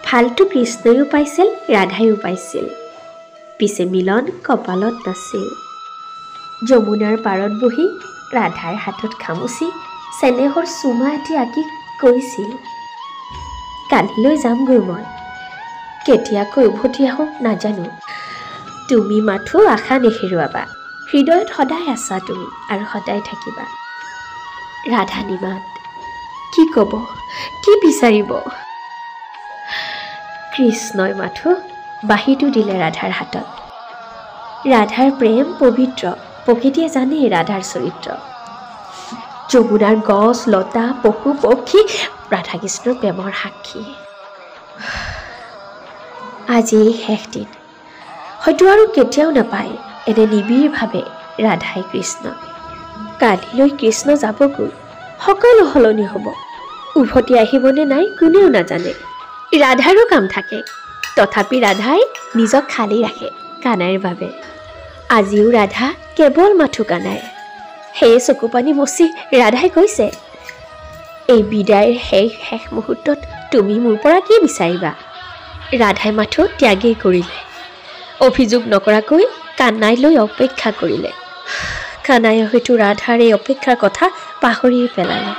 ভালটো কৃষ্ণইও পাইছিল ৰাধাইও পাইছিল পিছে মিলন কপালত নাছিল যমুনাৰ পাৰত বহি ৰাধাৰ হাতত খামুচি চেনেহৰ চুমা এটি আঁকি কৈছিল কালিলৈ যামগৈ মই কেতিয়াকৈ উভতি আহোঁ নাজানো তুমি মাথো আশা নেহেৰুৱাবা হৃদয়ত সদায় আছা তুমি আৰু সদায় থাকিবা ৰাধা নিমাত কি ক'ব কি বিচাৰিব কৃষ্ণই মাথো বাঁহীটো দিলে ৰাধাৰ হাতত ৰাধাৰ প্ৰেম পবিত্ৰ প্ৰকৃতিয়ে জানে ৰাধাৰ চৰিত্ৰ যমুনাৰ গছ লতা পশু পক্ষী ৰাধা কৃষ্ণৰ প্ৰেমৰ সাক্ষী আজি শেষ দিন হয়তো আৰু কেতিয়াও নাপায় এনে নিবিড়ভাৱে ৰাধাই কৃষ্ণ কালিলৈ কৃষ্ণ যাবগৈ সকলো সলনি হ'ব উভতি আহিবনে নাই কোনেও নাজানে ৰাধাৰো কাম থাকে তথাপি ৰাধাই নিজক খালী ৰাখে কানাইৰ বাবে আজিও ৰাধা কেৱল মাথো কানাই সেয়ে চকুপানী মচি ৰাধাই কৈছে এই বিদায়ৰ শেষ মুহূৰ্তত তুমি মোৰ পৰা কি বিচাৰিবা ৰাধাই মাথো ত্যাগেই কৰিলে অভিযোগ নকৰাকৈ কানাইলৈ অপেক্ষা কৰিলে কানাই হয়তো ৰাধাৰ এই অপেক্ষাৰ কথা পাহৰিয়ে পেলালে